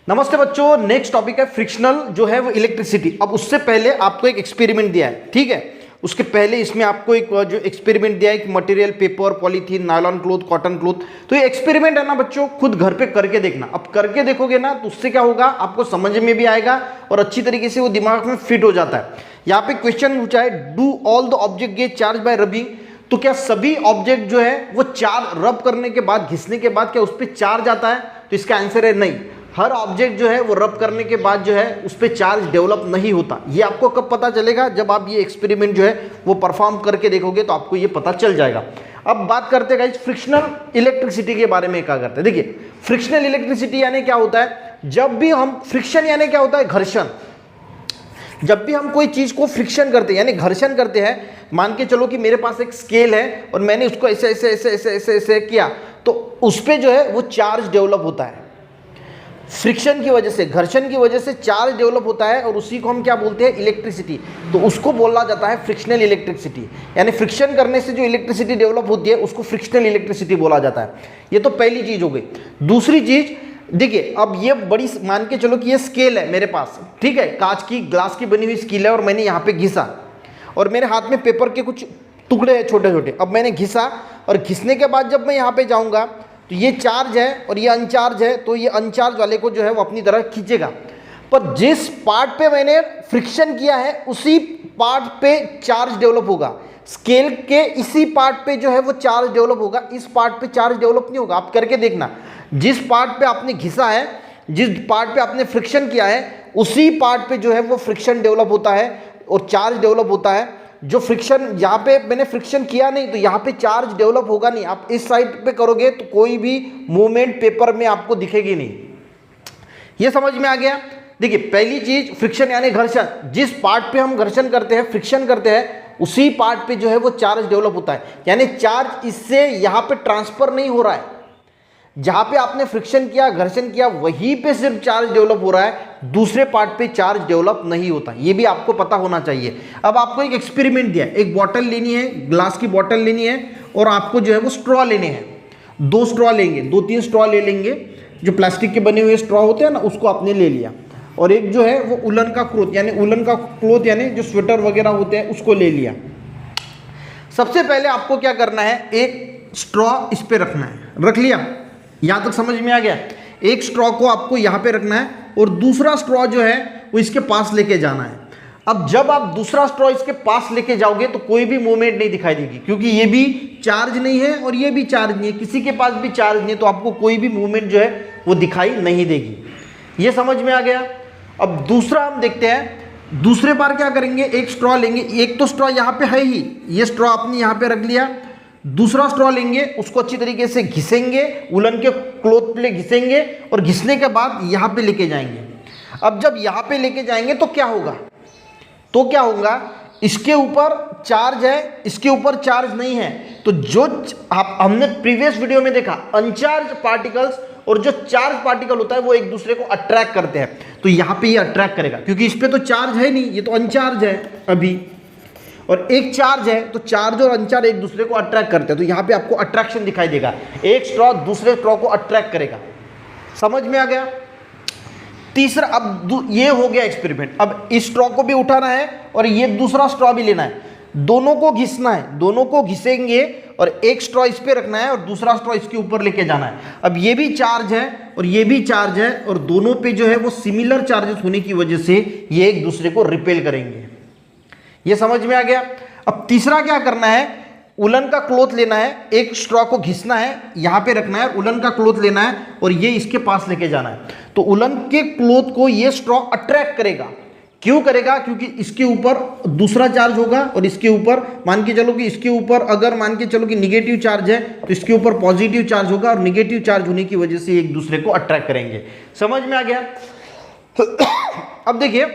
नमस्ते बच्चों, next topic है फ्रिक्शनल जो है वो इलेक्ट्रिसिटी। अब उससे पहले आपको एक एक्सपेरिमेंट दिया है, ठीक है। उसके पहले इसमें आपको एक जो एक्सपेरिमेंट दिया है कि material paper, polythene, nylon cloth, cotton cloth. तो ये एक्सपेरिमेंट है ना बच्चों, खुद घर पे करके देखना। अब करके देखोगे ना तो उससे क्या होगा, आपको समझ में भी आएगा और अच्छी तरीके से वो दिमाग में फिट हो जाता है। यहाँ पे क्वेश्चन पूछा है, do all the object gate charge by rubbing. तो क्या सभी ऑब्जेक्ट जो है वो रब करने के बाद, घिसने के बाद क्या उस पर चार्ज आता है? तो इसका आंसर है नहीं। हर ऑब्जेक्ट जो है वो रब करने के बाद जो है उस पर चार्ज डेवलप नहीं होता। ये आपको कब पता चलेगा? जब आप ये एक्सपेरिमेंट जो है वो परफॉर्म करके देखोगे तो आपको ये पता चल जाएगा। अब बात करते हैं फ्रिक्शनल इलेक्ट्रिसिटी के बारे में। क्या करते हैं, देखिए फ्रिक्शनल इलेक्ट्रिसिटी यानी क्या होता है, जब भी हम फ्रिक्शन यानी क्या होता है, घर्षण। जब भी हम कोई चीज को फ्रिक्शन करते हैं यानी घर्षण करते हैं, मान के चलो कि मेरे पास एक स्केल है और मैंने उसको ऐसे ऐसे ऐसे ऐसे ऐसे ऐसे किया तो उस पर जो है वो चार्ज डेवलप होता है। फ्रिक्शन की वजह से, घर्षण की वजह से चार्ज डेवलप होता है और उसी को हम क्या बोलते हैं, इलेक्ट्रिसिटी। तो उसको बोला जाता है फ्रिक्शनल इलेक्ट्रिसिटी। यानी फ्रिक्शन करने से जो इलेक्ट्रिसिटी डेवलप होती है उसको फ्रिक्शनल इलेक्ट्रिसिटी बोला जाता है। ये तो पहली चीज हो गई। दूसरी चीज देखिए, अब ये बड़ी, मान के चलो कि ये स्केल है मेरे पास, ठीक है, कांच की, ग्लास की बनी हुई स्केल है और मैंने यहाँ पे घिसा और मेरे हाथ में पेपर के कुछ टुकड़े हैं छोटे छोटे। अब मैंने घिसा और घिसने के बाद जब मैं यहाँ पे जाऊँगा तो ये चार्ज है और ये अनचार्ज है, तो ये अनचार्ज वाले को जो है वो अपनी तरह खींचेगा। पर जिस पार्ट पे मैंने फ्रिक्शन किया है उसी पार्ट पे चार्ज डेवलप होगा। स्केल के इसी पार्ट पे जो है वो चार्ज डेवलप होगा, इस पार्ट पे चार्ज डेवलप नहीं होगा। आप करके देखना, जिस पार्ट पे आपने घिसा है, जिस पार्ट पे आपने फ्रिक्शन किया है उसी पार्ट पे जो है वो फ्रिक्शन डेवलप होता है और चार्ज डेवलप होता है। जो फ्रिक्शन, यहाँ पे मैंने फ्रिक्शन किया नहीं तो यहाँ पे चार्ज डेवलप होगा नहीं। आप इस साइड पे करोगे तो कोई भी मूवमेंट पेपर में आपको दिखेगी नहीं। ये समझ में आ गया? देखिए पहली चीज फ्रिक्शन यानी घर्षण। जिस पार्ट पे हम घर्षण करते हैं, फ्रिक्शन करते हैं, उसी पार्ट पे जो है वो चार्ज डेवलप होता है। यानी चार्ज इससे यहाँ पे ट्रांसफर नहीं हो रहा है। जहां पे आपने फ्रिक्शन किया, घर्षण किया, वहीं पे सिर्फ चार्ज डेवलप हो रहा है, दूसरे पार्ट पे चार्ज डेवलप नहीं होता। ये भी आपको पता होना चाहिए। अब आपको एक एक्सपेरिमेंट दिया है, एक बॉटल लेनी है, ग्लास की बॉटल लेनी है और आपको जो है वो स्ट्रॉ लेने हैं। 2 स्ट्रॉ लेंगे, 2-3 स्ट्रॉ ले लेंगे। जो प्लास्टिक के बने हुए स्ट्रॉ होते हैं ना, उसको आपने ले लिया। और एक जो है वो उलन का क्लॉथ यानी उलन का क्लॉथ यानी जो स्वेटर वगैरह होते हैं उसको ले लिया। सबसे पहले आपको क्या करना है, एक स्ट्रॉ इस पे रखना है। रख लिया? यहां तक समझ में आ गया? एक स्ट्रॉ को आपको यहां पे रखना है और दूसरा स्ट्रॉ जो है वो इसके पास लेके जाना है। अब जब आप दूसरा स्ट्रॉ इसके पास लेके जाओगे तो कोई भी मूवमेंट नहीं दिखाई देगी, क्योंकि ये भी चार्ज नहीं है और ये भी चार्ज नहीं है, किसी के पास भी चार्ज नहीं है, तो आपको कोई भी मूवमेंट जो है वो दिखाई नहीं देगी। ये समझ में आ गया? अब दूसरा हम देखते हैं। दूसरे बार क्या करेंगे, एक स्ट्रॉ लेंगे। एक तो स्ट्रॉ यहाँ पे है ही, ये स्ट्रॉ आपने यहाँ पे रख लिया। दूसरा स्ट्रॉ लेंगे, उसको अच्छी तरीके से घिसेंगे, उलन के क्लॉथ पे घिसेंगे और घिसने के बाद यहाँ पे लेके जाएंगे। अब जब यहाँ पे लेके जाएंगे तो क्या होगा, इसके ऊपर चार्ज है, इसके ऊपर चार्ज नहीं है। तो जो हमने प्रीवियस वीडियो में देखा, अनचार्ज पार्टिकल्स और जो चार्ज पार्टिकल होता है वो एक दूसरे को अट्रैक्ट करते हैं। तो यहाँ पे ये अट्रैक्ट करेगा, क्योंकि इस पे तो चार्ज है नहीं, ये तो अनचार्ज है अभी, और एक चार्ज है, तो चार्ज और अनचार्ज एक दूसरे को अट्रैक्ट करते हैं। तो यहाँ पे आपको अट्रैक्शन दिखाई देगा, एक स्ट्रॉ दूसरे स्ट्रॉ को अट्रैक्ट करेगा। समझ में आ गया? तीसरा, अब ये हो गया एक्सपेरिमेंट। अब इस स्ट्रॉ को भी उठाना है और ये दूसरा स्ट्रॉ भी लेना है, दोनों को घिसना है। दोनों को घिसेंगे और एक स्ट्रॉ इस पे रखना है और दूसरा स्ट्रॉ इसके ऊपर लेके जाना है। अब ये भी चार्ज है और ये भी चार्ज है और दोनों पे जो है वो सिमिलर चार्जेस होने की वजह से ये एक दूसरे को रिपेल करेंगे। ये समझ में आ गया? अब तीसरा क्या करना है, उलन का क्लॉथ लेना है, एक स्ट्रॉ को घिसना है, यहां पे रखना है, उलन का क्लॉथ लेना है और ये इसके पास लेके जाना है। तो उलन के क्लॉथ को ये स्ट्रॉ अट्रैक्ट करेगा। क्यों करेगा? क्योंकि इसके ऊपर दूसरा चार्ज होगा और इसके ऊपर, मान के चलो कि इसके ऊपर अगर मान के चलो कि निगेटिव चार्ज है तो इसके ऊपर पॉजिटिव चार्ज होगा और निगेटिव चार्ज होने की वजह से एक दूसरे को अट्रैक्ट करेंगे। समझ में आ गया? अब देखिए,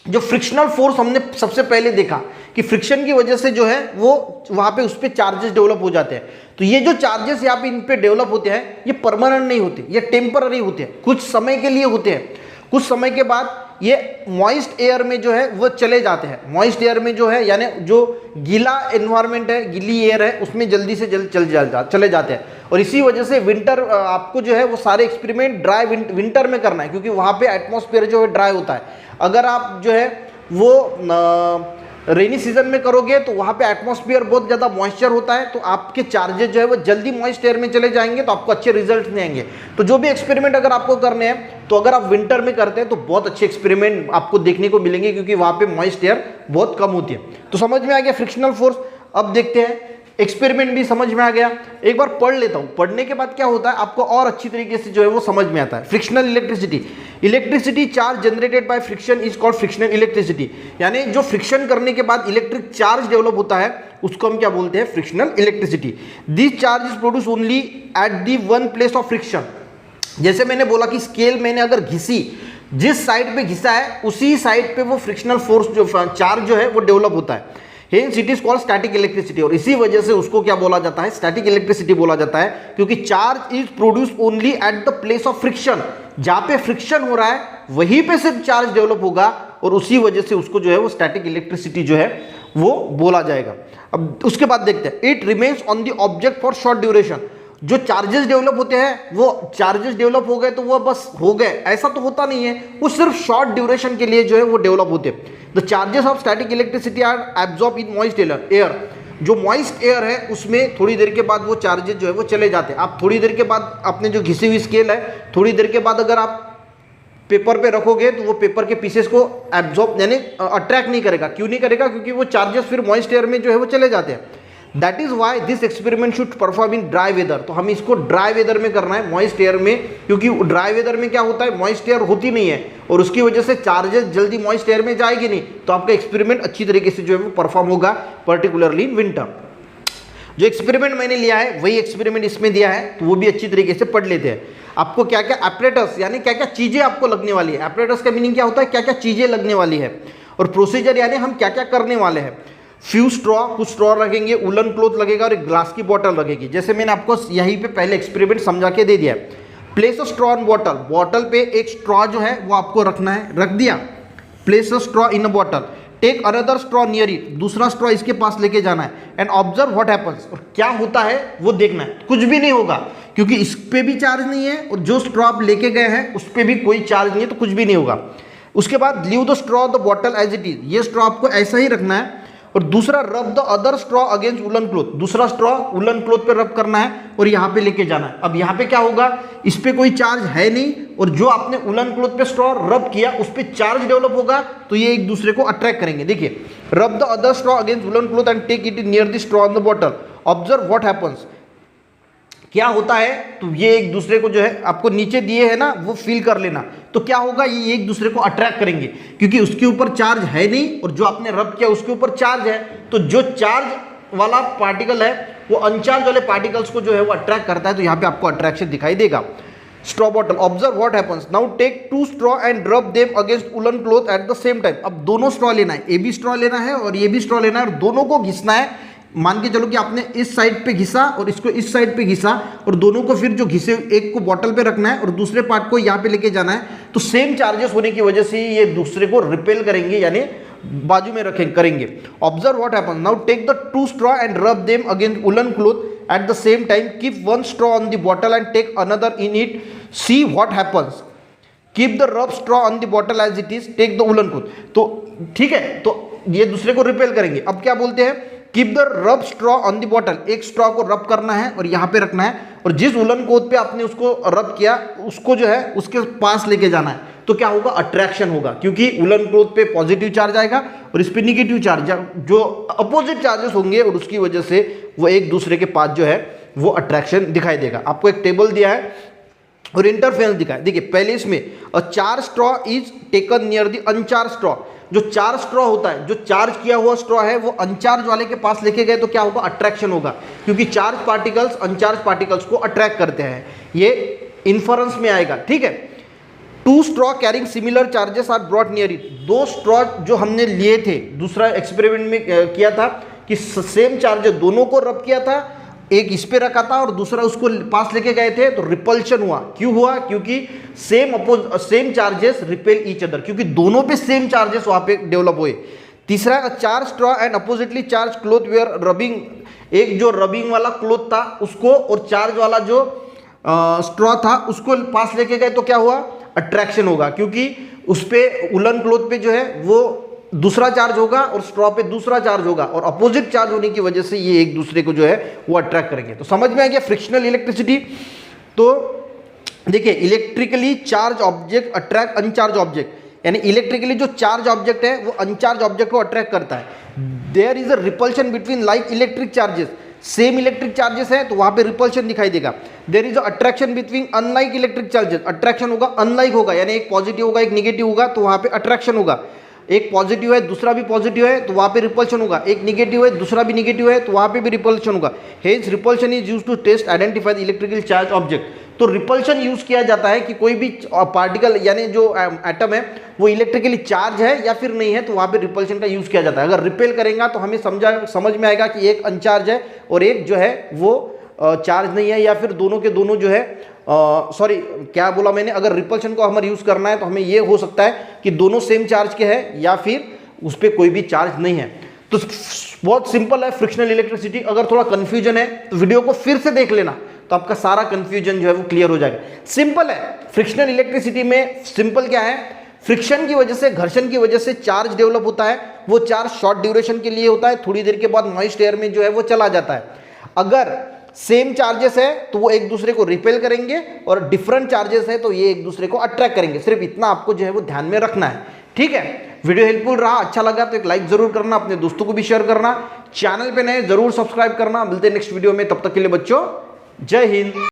जो फ्रिक्शनल फोर्स हमने सबसे पहले देखा कि फ्रिक्शन की वजह से जो है वो वहां पे उस पे चार्जेस डेवलप हो जाते हैं। तो ये जो चार्जेस यहाँ पे इन पे डेवलप होते हैं ये परमानेंट नहीं होते, ये टेम्पररी होते हैं, कुछ समय के लिए होते हैं। कुछ समय के बाद ये मॉइस्ट एयर में जो है वो चले जाते हैं। मॉइस्ट एयर में जो है यानी जो गीला एनवायरनमेंट है, गीली एयर है, उसमें जल्दी से जल्द चले जाते हैं। और इसी वजह से विंटर आपको जो है वो सारे एक्सपेरिमेंट ड्राई विंटर में करना है, क्योंकि वहाँ पे एटमॉस्फेयर जो है ड्राई होता है। अगर आप जो है वो रेनी सीजन में करोगे तो वहाँ पे एटमॉस्फेयर बहुत ज़्यादा मॉइस्चर होता है, तो आपके चार्जेस जो है वो जल्दी मॉइस्ट एयर में चले जाएंगे, तो आपको अच्छे रिजल्ट नहीं आएंगे। तो जो भी एक्सपेरिमेंट अगर आपको करने हैं तो अगर आप विंटर में करते हैं तो बहुत अच्छे एक्सपेरिमेंट आपको देखने को मिलेंगे, क्योंकि वहाँ पे मॉइस्ट एयर बहुत कम होती है। तो समझ में आ गया फ्रिक्शनल फोर्स। अब देखते हैं, एक्सपेरिमेंट भी समझ में आ गया, एक बार पढ़ लेता हूँ। पढ़ने के बाद क्या होता है आपको और अच्छी तरीके से जो है वो समझ में आता है। Frictional electricity, electricity charge generated by friction is called frictional electricity. यानी जो फ्रिक्शन करने के बाद इलेक्ट्रिक चार्ज डेवलप होता है उसको हम क्या बोलते हैं, frictional electricity. This charge is produce only at the one place of friction. जैसे मैंने बोला कि स्केल मैंने अगर घिसी, जिस साइड पे घिसा है उसी साइड पे वो फ्रिक्शनल फोर्स जो चार्ज जो है वो डेवलप होता है। Hence it is called static electricity. और इसी वजह से उसको क्या बोला जाता है, स्टैटिक इलेक्ट्रिसिटी बोला जाता है, क्योंकि charge is produce only at the place of friction. जहां पे फ्रिक्शन हो रहा है वहीं पे सिर्फ चार्ज डेवलप होगा, और उसी वजह से उसको जो है वो स्टैटिक इलेक्ट्रिसिटी जो है वो बोला जाएगा। अब उसके बाद देखते हैं, it remains on the object for short duration. जो चार्जेस डेवलप होते हैं वो चार्जेस डेवलप हो गए तो वो बस हो गए, ऐसा तो होता नहीं है, वो सिर्फ शॉर्ट ड्यूरेशन के लिए जो है वो डेवलप होते हैं। The charges of static electricity are absorb in moist air. जो मॉइस्ट एयर है उसमें थोड़ी देर के बाद वो चार्जेस जो है वो चले जाते हैं। आप थोड़ी देर के बाद अपने जो घिसी हुई स्केल है, थोड़ी देर के बाद अगर आप पेपर पे रखोगे तो वो पेपर के पीसेस को एब्जॉर्ब यानी अट्रैक्ट नहीं करेगा। क्यों नहीं करेगा, क्योंकि वो चार्जेस फिर मॉइस्ट एयर में जो है वो चले जाते हैं। That is why this experiment should perform in dry weather. तो हम इसको ड्राई वेदर में करना है, मॉइस्ट एयर में, क्योंकि ड्राई वेदर में क्या होता है, मॉइस्ट एयर होती नहीं है और उसकी वजह से चार्जेस जल्दी मॉइस्ट एयर में जाएगी नहीं, तो आपका एक्सपेरिमेंट अच्छी तरीके से जो है वो परफॉर्म होगा, पर्टिकुलरली इन विंटर। जो एक्सपेरिमेंट मैंने लिया है वही एक्सपेरिमेंट इसमें दिया है, तो वो भी अच्छी तरीके से पढ़ लेते हैं। आपको क्या क्या एपरेटस यानी क्या क्या चीजें आपको लगने वाली है, एपरेटस का मीनिंग क्या होता है, क्या क्या चीजें लगने वाली है, और प्रोसीजर यानी हम क्या क्या करने वाले हैं। फ्यू स्ट्रॉ, कुछ स्ट्रॉ लगेंगे, उलन क्लॉथ लगेगा और एक ग्लास की बोतल लगेगी। जैसे मैंने आपको यहीं पे पहले एक्सपेरिमेंट समझा के दे दिया है। Place a straw on bottle, bottle पे एक स्ट्रॉ जो है वो आपको रखना है, रख दिया। Place a straw in a bottle, take another straw near it, दूसरा स्ट्रॉ इसके पास लेके जाना है, एंड ऑब्जर्व व्हाट हैपेंस, और क्या होता है वो देखना है। कुछ भी नहीं होगा क्योंकि इस पे भी चार्ज नहीं है और जो स्ट्रॉ आप लेके गए हैं उस पे भी कोई चार्ज नहीं है, तो कुछ भी नहीं होगा। उसके बाद leave the straw the bottle as it is, ये स्ट्रॉ आपको ऐसा ही रखना है। और दूसरा, rub the other straw against woollen cloth, दूसरा स्ट्रॉ उलन क्लॉथ पे रब करना है और यहाँ पे लेके जाना है। अब यहाँ पे क्या होगा, इस पे कोई चार्ज है नहीं और जो आपने उलन क्लॉथ पे स्ट्रॉ रब किया उस पे चार्ज डेवलप होगा, तो ये एक दूसरे को अट्रैक्ट करेंगे। देखिए, rub the other straw against woollen cloth and take it near the straw on the bottle, observe what happens, क्या होता है, तो ये एक दूसरे को जो है आपको नीचे दिए है ना वो फील कर लेना। तो क्या होगा, ये एक दूसरे को अट्रैक्ट करेंगे क्योंकि उसके ऊपर चार्ज है नहीं और जो आपने रब किया उसके ऊपर चार्ज है, तो जो चार्ज वाला पार्टिकल है वो अनचार्ज वाले पार्टिकल्स को जो है वो अट्रैक्ट करता है, तो यहाँ पे आपको अट्रैक्शन दिखाई देगा। Straw bottle, observe what happens, now take two straw and rub them against woollen cloth at the same time. अब दोनों स्ट्रॉ लेना है, ये भी स्ट्रॉ लेना है और ये भी स्ट्रॉ लेना है और दोनों को घिसना है। मान के चलो कि आपने इस साइड पे घिसा और इसको इस साइड पे घिसा और दोनों को फिर जो घिसे एक को बॉटल पे रखना है और दूसरे पार्ट को यहाँ पे लेके जाना है, तो सेम चार्जेस होने की वजह से ये दूसरे को रिपेल करेंगे यानी बाजू में करेंगे। Observe what happens, now take the two straw and rub them against woollen cloth at the same time, keep one straw on the bottle and take another in it, see what happens, keep the rub straw on the bottle as it is, take the woollen cloth. तो ठीक है, तो ये दूसरे को repel करेंगे। अब क्या बोलते हैं, keep the rub straw on the bottle, एक स्ट्रॉ को रब करना है और यहाँ पे रखना है और जिस उलन क्लॉथ पे आपने उसको रब किया उसको जो है उसके पास लेके जाना है, तो क्या होगा, अट्रैक्शन होगा क्योंकि उलन क्लॉथ पे पॉजिटिव चार्ज आएगा और इस पे निगेटिव चार्ज, जो अपोजिट चार्जेस होंगे और उसकी वजह से वो एक दूसरे के पास जो है वो अट्रैक्शन दिखाई देगा। आपको एक टेबल दिया है और इंटरफेरेंस दिखा है। देखिए, पहले इसमें a charge straw is taken near the अनचार्ज straw, जो चार्ज स्ट्रॉ होता है, जो चार्ज किया हुआ स्ट्रॉ है वो अनचार्ज वाले के पास लेके गए तो क्या होगा, अट्रैक्शन होगा क्योंकि चार्ज पार्टिकल्स अनचार्ज पार्टिकल्स को अट्रैक्ट करते हैं, ये इन्फरेंस में आएगा। ठीक है, two straw carrying similar charges are brought near it, दो स्ट्रॉ जो हमने लिए थे दूसरा एक्सपेरिमेंट में किया था कि सेम चार्ज दोनों को रब किया था एक इस पे रखा था और दूसरा उसको पास लेके गए थे, तो रिपल्शन हुआ। क्यों हुआ? क्योंकि same charges repel each other, क्योंकि दोनों पे सेम चार्जेस वहां पे डेवलप हुए। तीसरा, charge straw and oppositely charge cloth were rubbing, एक जो रबिंग वाला क्लोथ था उसको और चार्ज वाला जो स्ट्रॉ था उसको पास लेके गए, तो क्या हुआ? अट्रैक्शन होगा, क्योंकि उस पे उलन क्लोथ पे जो है वो दूसरा चार्ज होगा और स्ट्रॉ पे दूसरा चार्ज होगा, और अपोजिट चार्ज होने की वजह से ये एक दूसरे को जो है वो अट्रैक्ट करेंगे। तो समझ में आ गया फ्रिक्शनल इलेक्ट्रिसिटी। तो देखिए, electrically charge object attract uncharge object, यानी इलेक्ट्रिकली जो चार्ज ऑब्जेक्ट है वो अनचार्ज ऑब्जेक्ट को अट्रैक्ट करता है। There is a repulsion between like electric charges, same electric charges है तो वहां पे रिपल्शन दिखाई देगा। There is attraction between unlike electric charges, attraction होगा अनलाइक होगा, यानी एक पॉजिटिव होगा एक निगेटिव होगा तो वहां पे अट्रैक्शन होगा। एक पॉजिटिव है दूसरा भी पॉजिटिव है तो वहां पे रिपल्शन होगा, एक निगेटिव है दूसरा भी निगेटिव है तो वहां पे भी रिपल्शन होगा। Hence repulsion is used to test identify the electrical charge object. तो रिपल्शन यूज किया जाता है कि कोई भी पार्टिकल यानी जो एटम है वो इलेक्ट्रिकली चार्ज है या फिर नहीं है, तो वहां पे रिपल्शन का यूज किया जाता है। अगर रिपेल करेगा तो हमें समझ में आएगा कि एक अनचार्ज है और एक जो है वो चार्ज नहीं है, या फिर दोनों के दोनों जो है सॉरी क्या बोला मैंने, अगर रिपल्शन को हमें यूज करना है तो हमें ये हो सकता है कि दोनों सेम चार्ज के हैं या फिर उस पर कोई भी चार्ज नहीं है। तो बहुत सिंपल है फ्रिक्शनल इलेक्ट्रिसिटी। अगर थोड़ा कंफ्यूजन है तो वीडियो को फिर से देख लेना, तो आपका सारा कंफ्यूजन जो है वो क्लियर हो जाएगा। सिंपल है फ्रिक्शनल इलेक्ट्रिसिटी में। सिंपल क्या है? फ्रिक्शन की वजह से, घर्षण की वजह से चार्ज डेवलप होता है। वो चार्ज शॉर्ट ड्यूरेशन के लिए होता है, थोड़ी देर के बाद मॉइस्ट एयर में जो है वो चला जाता है। अगर सेम चार्जेस है तो वो एक दूसरे को रिपेल करेंगे, और डिफरेंट चार्जेस है तो ये एक दूसरे को अट्रैक्ट करेंगे। सिर्फ इतना आपको जो है वो ध्यान में रखना है, ठीक है। वीडियो हेल्पफुल रहा, अच्छा लगा तो एक लाइक जरूर करना, अपने दोस्तों को भी शेयर करना, चैनल पे नए जरूर सब्सक्राइब करना। मिलते हैं नेक्स्ट वीडियो में, तब तक के लिए बच्चों जय हिंद।